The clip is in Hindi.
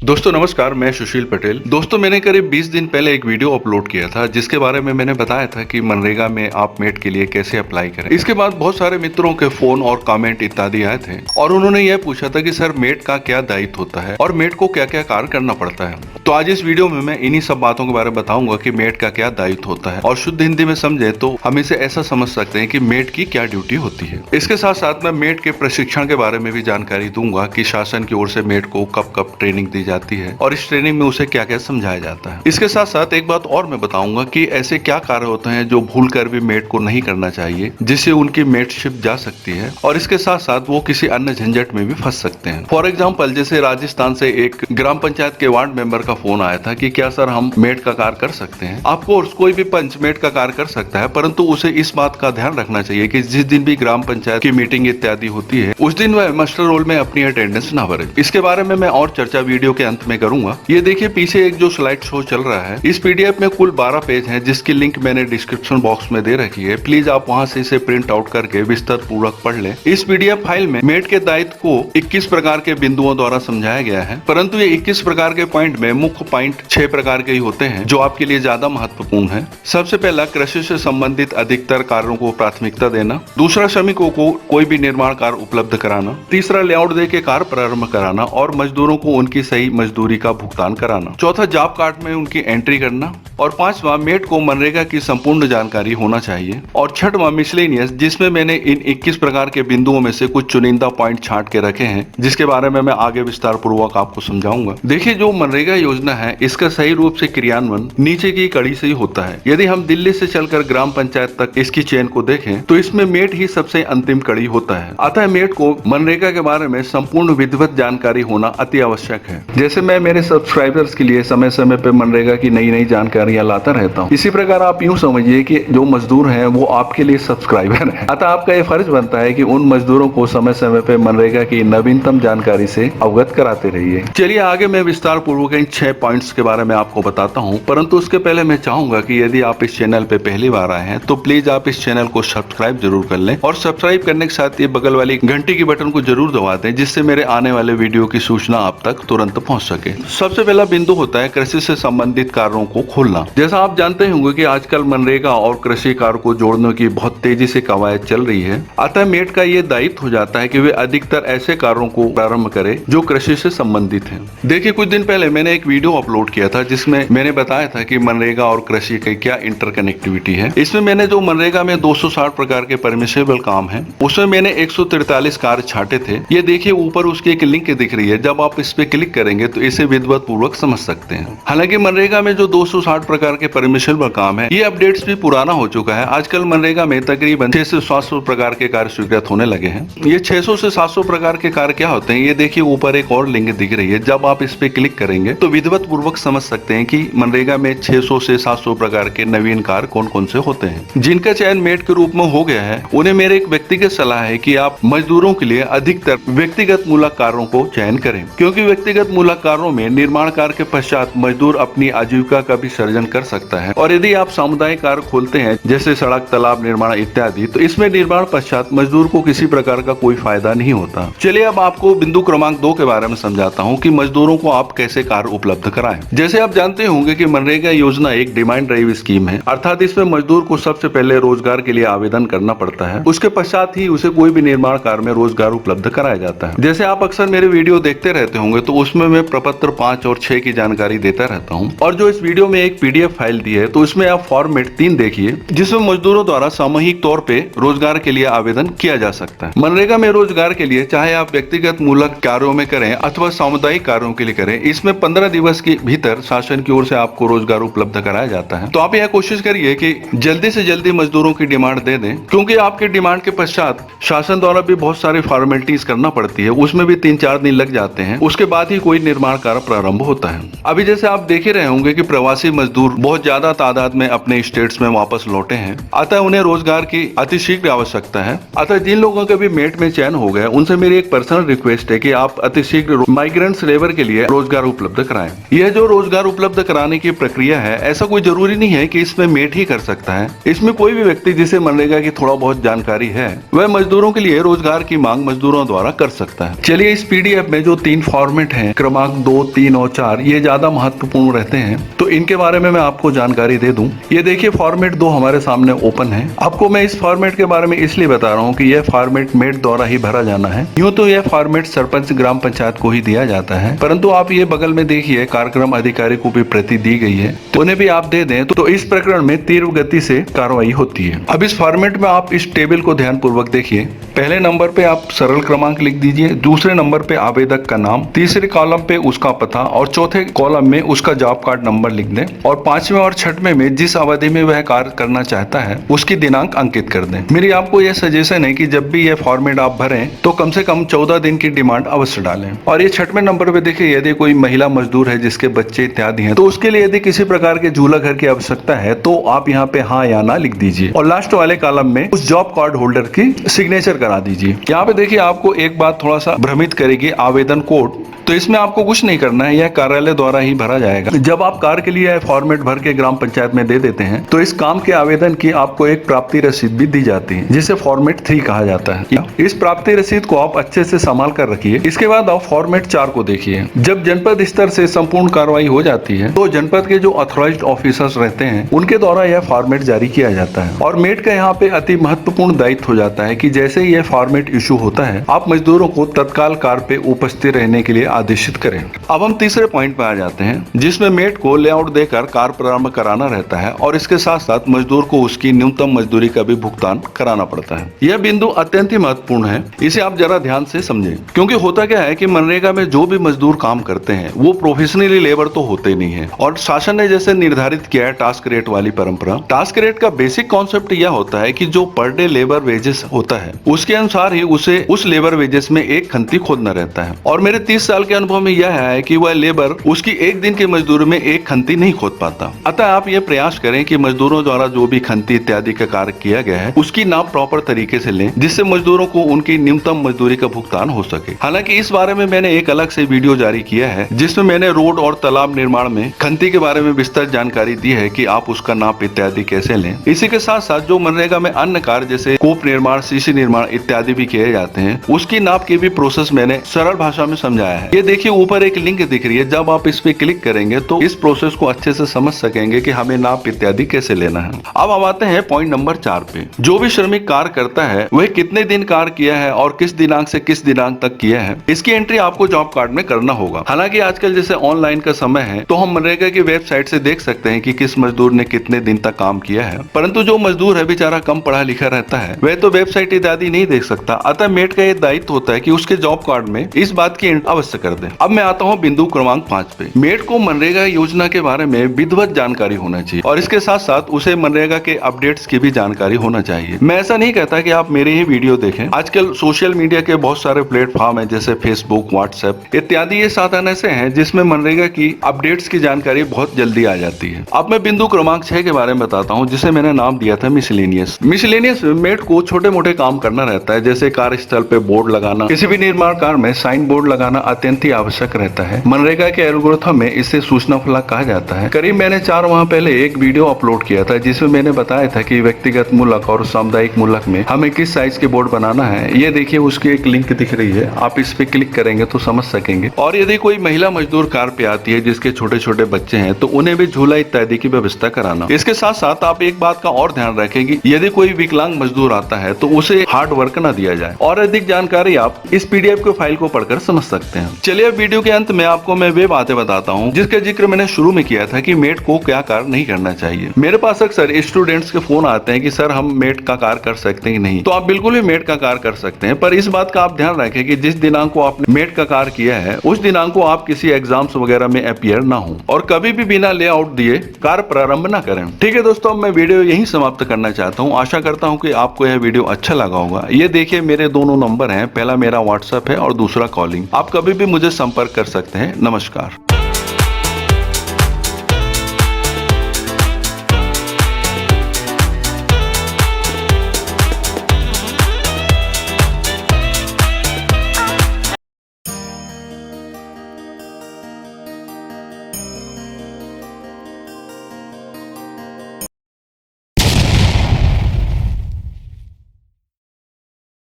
दोस्तों नमस्कार, मैं सुशील पटेल। दोस्तों मैंने करीब 20 दिन पहले एक वीडियो अपलोड किया था जिसके बारे में मैंने बताया था कि मनरेगा में आप मेट के लिए कैसे अप्लाई करें। इसके बाद बहुत सारे मित्रों के फोन और कमेंट इत्यादि आए थे और उन्होंने यह पूछा था कि सर मेट का क्या दायित्व होता है और मेट को क्या क्या कार्य करना पड़ता है। तो आज इस वीडियो में मैं इन्हीं सब बातों के बारे में बताऊंगा कि मेट का क्या दायित्व होता है और शुद्ध हिंदी में समझे तो हम इसे ऐसा समझ सकते हैं कि मेट की क्या ड्यूटी होती है। इसके साथ साथ मैं मेट के प्रशिक्षण के बारे में भी जानकारी दूंगा कि शासन की ओर से मेट को कब कब ट्रेनिंग दी जाती है और इस ट्रेनिंग में उसे क्या क्या समझाया जाता है। इसके साथ साथ एक बात और मैं बताऊंगा कि ऐसे क्या कार्य होते हैं जो भूलकर भी मेट को नहीं करना चाहिए जिससे उनकी मेटशिप जा सकती है और इसके साथ साथ वो किसी अन्य झंझट में भी फंस सकते हैं। फॉर एग्जाम्पल जैसे राजस्थान से एक ग्राम पंचायत के वार्ड मेंबर का फोन आया था कि क्या सर हम मेट का कार्य कर सकते हैं। ऑफकोर्स कोई भी पंच मेट का कार्य कर सकता है, परंतु उसे इस बात का ध्यान रखना चाहिए कि जिस दिन भी ग्राम पंचायत की मीटिंग इत्यादि होती है उस दिन वह मास्टर रोल में अपनी अटेंडेंस ना भरे। इसके बारे में मैं और चर्चा वीडियो के अंत में करूंगा। ये देखिए पीछे एक जो स्लाइड शो चल रहा है, इस पीडीएफ में कुल 12 पेज हैं जिसकी लिंक मैंने डिस्क्रिप्शन बॉक्स में दे रखी है। प्लीज आप वहां से इसे प्रिंट आउट करके विस्तार पूर्वक पढ़ लें। इस पीडीएफ फाइल में मेट के दायित्व को 21 प्रकार के बिंदुओं द्वारा समझाया गया है, परंतु ये 21 प्रकार के पॉइंट में मुख्य पॉइंट 6 प्रकार के ही होते हैं जो आपके लिए ज्यादा महत्वपूर्ण है। सबसे पहला कृषि से संबंधित अधिकतर कार्यों को प्राथमिकता देना। दूसरा श्रमिकों को कोई भी निर्माण कार्य उपलब्ध कराना। तीसरा लेआउट दे के कार्य प्रारंभ कराना और मजदूरों को उनकी सही मजदूरी का भुगतान कराना। चौथा जॉब कार्ड में उनकी एंट्री करना और पांचवा मेट को मनरेगा की संपूर्ण जानकारी होना चाहिए और छठवां मिसलेनियस जिसमें मैंने इन 21 प्रकार के बिंदुओं में से कुछ चुनिंदा पॉइंट छांट के रखे हैं जिसके बारे में मैं आगे विस्तार पूर्वक आपको समझाऊंगा। देखिए जो मनरेगा योजना है इसका सही रूप से क्रियान्वयन नीचे की कड़ी से ही होता है। यदि हम दिल्ली से चलकर ग्राम पंचायत तक इसकी चेन को देखें तो इसमें मेट ही सबसे अंतिम कड़ी होता है। अतः मेट को मनरेगा के बारे में संपूर्ण विधिवत जानकारी होना अति आवश्यक है। जैसे मैं मेरे सब्सक्राइबर्स के लिए समय समय पे मनरेगा की नई नई जानकारियां लाता रहता हूं, इसी प्रकार आप यूं समझिए कि जो मजदूर हैं वो आपके लिए सब्सक्राइबर हैं। अतः आपका ये फर्ज बनता है कि उन मजदूरों को समय समय पे मनरेगा की नवीनतम जानकारी से अवगत कराते रहिए। चलिए आगे मैं विस्तार पूर्वक इन 6 पॉइंट्स के बारे में आपको बताता हूँ, परंतु उसके पहले मैं चाहूंगा कि यदि आप इस चैनल पे पहली बार आए हैं तो प्लीज आप इस चैनल को सब्सक्राइब जरूर कर लें और सब्सक्राइब करने के साथ ये बगल वाली घंटी की बटन को जरूर दबा दें जिससे मेरे आने वाले वीडियो की सूचना आप तक तुरंत पहुंच सके। सबसे पहला बिंदु होता है कृषि से संबंधित कार्यों को खोलना। जैसा आप जानते होंगे कि आजकल मनरेगा और कृषि कार्य को जोड़ने की बहुत तेजी से कवायद चल रही है। अतः मेट का ये दायित्व हो जाता है कि वे अधिकतर ऐसे कार्यों को प्रारंभ करे जो कृषि से संबंधित हैं। देखिए कुछ दिन पहले मैंने एक वीडियो अपलोड किया था जिसमें मैंने बताया था कि मनरेगा और कृषि की क्या इंटरकनेक्टिविटी है। इसमें मैंने जो मनरेगा में 260 प्रकार के परमिसेबल काम है उसमें मैंने 143 कार्य छाटे थे। ये देखिए ऊपर उसकी एक लिंक दिख रही है, जब आप इस पे क्लिक करेंगे तो इसे विधिवत पूर्वक समझ सकते हैं। हालांकि मनरेगा में जो 260 प्रकार के परमिसेबल काम है ये अपडेट्स भी पुराना हो चुका है। आजकल मनरेगा में तकरीबन 600 से 700 प्रकार के कार्य स्वीकृत होने लगे हैं। ये 600 से 700 प्रकार के कार्य क्या होते हैं ये देखिए ऊपर एक और लिंक दिख रही है, जब आप इस पे क्लिक करेंगे तो विधिवत पूर्वक समझ सकते हैं कि मनरेगा में 600 से 700 प्रकार के नवीन कार्य कौन कौन से होते हैं। जिनका चयन मेट के रूप में हो गया है उन्हें मेरे एक व्यक्तिगत सलाह है कि आप मजदूरों के लिए अधिकतर व्यक्तिगत मूलक कार्यों को चयन करें, क्योंकि व्यक्तिगत मूलक कार्यों में निर्माण कार्य के पश्चात मजदूर अपनी आजीविका का भी सर्जन कर सकता है। और यदि आप सामुदायिक कार्य खोलते हैं जैसे सड़क तालाब निर्माण इत्यादि तो इसमें निर्माण पश्चात मजदूर को किसी प्रकार का कोई फायदा नहीं होता। चलिए अब आपको बिंदु क्रमांक 2 के बारे में समझाता हूँ कि मजदूरों को आप कैसे कार्य उपलब्ध कराएं। जैसे आप जानते होंगे कि मनरेगा योजना एक डिमांड ड्राइव स्कीम है, अर्थात इसमें मजदूर को सबसे पहले रोजगार के लिए आवेदन करना पड़ता है, उसके पश्चात ही उसे कोई भी निर्माण कार्य में रोजगार उपलब्ध कराया जाता है। जैसे आप अक्सर मेरे वीडियो देखते रहते होंगे तो उसमें मैं प्रपत्र 5 और 6 की जानकारी देता रहता हूँ और जो इस वीडियो में एक पीडीएफ फाइल दी है तो इसमें आप फॉर्मेट 3 देखिए जिसमें मजदूरों द्वारा सामूहिक तौर पे रोजगार के लिए आवेदन किया जा सकता है। मनरेगा में रोजगार के लिए चाहे आप व्यक्तिगत मूलक कार्यों में करें अथवा सामुदायिक कार्यों के लिए करें, इसमें 15 दिवस के भीतर शासन की ओर से आपको रोजगार उपलब्ध कराया जाता है। तो आप यह कोशिश करिए कि जल्दी से जल्दी मजदूरों की डिमांड दे दें, क्योंकि आपके डिमांड के पश्चात शासन द्वारा भी बहुत सारी फॉर्मेलिटीज करना पड़ती है, उसमें भी 3-4 दिन लग जाते हैं, उसके बाद ही कोई निर्माण कार्य प्रारंभ होता है। अभी जैसे आप देख ही रहे होंगे कि प्रवासी मजदूर बहुत ज्यादा तादाद में अपने स्टेट्स में वापस लौटे हैं, अतः उन्हें रोजगार की अतिशीघ्र आवश्यकता है। अतः जिन लोगों के भी मेट में चयन हो गए उनसे मेरी एक पर्सनल रिक्वेस्ट है कि आप अतिशीघ्र माइग्रेंट्स लेबर के लिए रोजगार उपलब्ध कराएं। यह जो रोजगार उपलब्ध कराने की प्रक्रिया है ऐसा कोई जरूरी नहीं है कि इसमें मेट ही कर सकता है। इसमें कोई भी व्यक्ति जिसे मनरेगा की थोड़ा बहुत जानकारी है वह मजदूरों के लिए रोजगार की मांग मजदूरों द्वारा कर सकता है। चलिए इस पीडीएफ में जो 3 फॉर्मेट हैं क्रमांक 2, 3 और 4 ये ज्यादा महत्वपूर्ण रहते हैं, तो इनके बारे में मैं आपको जानकारी दे दूं। ये देखिए फॉर्मेट 2 हमारे सामने ओपन है। आपको मैं इस फॉर्मेट के बारे में इसलिए बता रहा हूँ कि यह फॉर्मेट मेट द्वारा ही भरा जाना है। यूँ तो यह फॉर्मेट सरपंच ग्राम पंचायत को ही दिया जाता है, परंतु आप ये बगल में देखिए कार्यक्रम अधिकारी को भी प्रति दी गई है, तो उन्हें भी आप दे दें तो इस प्रकरण में तीव्र गति से कार्रवाई होती है। अब इस फॉर्मेट में आप इस टेबल को ध्यान पूर्वक देखिए। पहले नंबर पे आप सरल क्रमांक लिख दीजिए, दूसरे नंबर पे आवेदक का नाम, तीसरे कॉलम पे उसका पता और चौथे कॉलम में उसका जॉब कार्ड नंबर लिख दें और पांचवें और छठवें में जिस अवधि में वह कार्य करना चाहता है उसकी दिनांक अंकित कर दें। मेरी आपको यह सजेशन है कि जब भी यह फॉर्मेट आप भरें तो कम से कम 14 दिन की डिमांड अवश्य डालें। और ये छठवें नंबर पे देखिए, यदि कोई महिला मजदूर है जिसके बच्चे इत्यादि हैं तो उसके लिए यदि किसी प्रकार के झूला घर की आवश्यकता है तो आप यहाँ पे हाँ या ना लिख दीजिए और लास्ट वाले कॉलम में उस जॉब कार्ड होल्डर की सिग्नेचर करा दीजिए। यहाँ पे देखिए आपको एक बात थोड़ा सा भ्रमित करेगी, आवेदन कोड, तो इसमें आपको कुछ नहीं करना है, यह कार्यालय द्वारा ही भरा जाएगा। जब आप कार्य के लिए फॉर्मेट भर के ग्राम पंचायत में दे देते हैं तो इस काम के आवेदन की आपको एक प्राप्ति रसीद भी दी जाती है जिसे फॉर्मेट 3 कहा जाता है। इस प्राप्ति रसीद को आप अच्छे से संभाल कर रखिए। इसके बाद आप फॉर्मेट 4 को देखिए। जब जनपद स्तर से संपूर्ण कार्रवाई हो जाती है तो जनपद के जो ऑथराइज्ड ऑफिसर्स रहते हैं उनके द्वारा यह फॉर्मेट जारी किया जाता है और मेट का यहाँ पे अति महत्वपूर्ण दायित्व हो जाता है कि जैसे ही यह फॉर्मेट इशू होता है आप मजदूरों को तत्काल कार्य पे उपस्थित रहने के लिए आदेशित करें। अब हम तीसरे पॉइंट पे आ जाते हैं जिसमें मेट को लेआउट देकर कार्य प्रारंभ कराना रहता है और इसके साथ साथ मजदूर को उसकी न्यूनतम मजदूरी का भी भुगतान कराना पड़ता है। यह बिंदु अत्यंत ही महत्वपूर्ण है, इसे आप जरा ध्यान से समझें, क्योंकि होता क्या है कि मनरेगा में जो भी मजदूर काम करते हैं वो प्रोफेशनली लेबर तो होते नहीं है और शासन ने जैसे निर्धारित किया है टास्क रेट वाली परंपरा, टास्क रेट का बेसिक कॉन्सेप्ट यह होता है कि जो पर डे लेबर वेजेस होता है उसके अनुसार ही उसे उस लेबर वेजेस में एक खंती खोदना रहता है। और मेरे 30 साल के अनुभव में यह है कि वह लेबर उसकी एक दिन की मजदूरी में एक खंती नहीं खोद पाता। अतः आप ये प्रयास करें कि मजदूरों द्वारा जो भी खंती इत्यादि का कार्य किया गया है उसकी नाप प्रॉपर तरीके से लें जिससे मजदूरों को उनकी न्यूनतम मजदूरी का भुगतान हो सके। हालांकि इस बारे में मैंने एक अलग से वीडियो जारी किया है जिसमें मैंने रोड और तालाब निर्माण में खंती के बारे में विस्तृत जानकारी दी है कि आप उसका नाप इत्यादि कैसे लें। इसी के साथ साथ जो मनरेगा में अन्य कार्य जैसे कूप निर्माण, सीसी निर्माण इत्यादि भी किए जाते हैं उसकी नाप की भी प्रोसेस मैंने सरल भाषा में समझाया है। ये देखिए ऊपर एक लिंक दिख रही है, जब आप इस पे क्लिक करेंगे तो इस प्रोसेस को अच्छे से समझ सकेंगे कि हमें नाप इत्यादि कैसे लेना है। अब हम आते हैं पॉइंट नंबर 4 पे। जो भी श्रमिक कार्य करता है वह कितने दिन कार्य किया है और किस दिनांक से किस दिनांक तक किया है इसकी एंट्री आपको जॉब कार्ड में करना होगा। हालांकि आजकल जैसे ऑनलाइन का समय है तो हम मनरेगा की वेबसाइट से देख सकते हैं कि किस मजदूर ने कितने दिन तक काम किया है, परंतु जो मजदूर है बेचारा कम पढ़ा लिखा रहता है वह तो वेबसाइट इत्यादि नहीं देख सकता। अतः मेट का यह दायित्व होता है कि उसके जॉब कार्ड में इस बात की एंट्री अवश्य कर दे। अब मैं आता हूँ बिंदु क्रमांक 5 पे। मेट को मनरेगा योजना के बारे में विधिवत जानकारी होना चाहिए और इसके साथ साथ उसे मनरेगा के अपडेट्स की भी जानकारी होना चाहिए। मैं ऐसा नहीं कहता कि आप मेरे ही वीडियो देखें, आजकल सोशल मीडिया के बहुत सारे प्लेटफॉर्म है जैसे फेसबुक, व्हाट्सएप इत्यादि, ये साधन ऐसे हैं जिसमें मनरेगा की अपडेट्स की जानकारी बहुत जल्दी आ जाती है। अब मैं बिंदु क्रमांक 6 के बारे में बताता हूँ जिसे मैंने नाम दिया था मिसलेनियस। मिसलेनियस मेट को छोटे मोटे काम करना रहता है जैसे कार्यस्थल पे बोर्ड लगाना, किसी भी निर्माण कार्य में साइन बोर्ड लगाना अत्यंत ही आवश्यक रहता है। मनरेगा के एल्गोरिथम में इसे सूचना फलक कहा जाता है। करीब मैंने 4 माह पहले एक वीडियो अपलोड किया था जिसमें मैंने बताया था कि व्यक्तिगत मूलक और सामुदायिक मूलक में हमें किस साइज के बोर्ड बनाना है। ये देखिए उसकी एक लिंक दिख रही है, आप इस पे क्लिक करेंगे तो समझ सकेंगे। और यदि कोई महिला मजदूर कार्य पे आती है जिसके छोटे छोटे बच्चे हैं तो उन्हें भी झूला इत्यादि की व्यवस्था कराना। इसके साथ साथ आप एक बात का और ध्यान रखें कि यदि कोई विकलांग मजदूर आता है तो उसे हार्ड वर्क न दिया जाए। और अधिक जानकारी आप इस PDF के फाइल को पढ़कर समझ सकते हैं। चलिए वीडियो के अंत में आपको मैं वे बातें बताता हूँ जिसका जिक्र मैंने शुरू में किया था कि मेट को क्या कार्य नहीं करना चाहिए। मेरे पास अक्सर स्टूडेंट्स के फोन आते हैं कि सर हम मेट का कार्य कर सकते हैं नहीं, तो आप बिल्कुल भी मेट का कार्य कर सकते हैं, पर इस बात का आप ध्यान रखें कि जिस दिनांक को आपने मेट का कार्य किया है उस दिनांक को आप किसी एग्जाम्स वगैरह में अपीयर ना हो और कभी भी बिना लेआउट दिए कार्य प्रारंभ ना करें। ठीक है दोस्तों, मैं वीडियो यहीं समाप्त करना चाहता हूँ। आशा करता हूँ कि आपको यह वीडियो अच्छा लगा होगा। ये देखिए मेरे दोनों नंबर हैं, पहला मेरा व्हाट्सएप है और दूसरा कॉलिंग। आप कभी भी मुझे संपर्क कर सकते हैं। नमस्कार।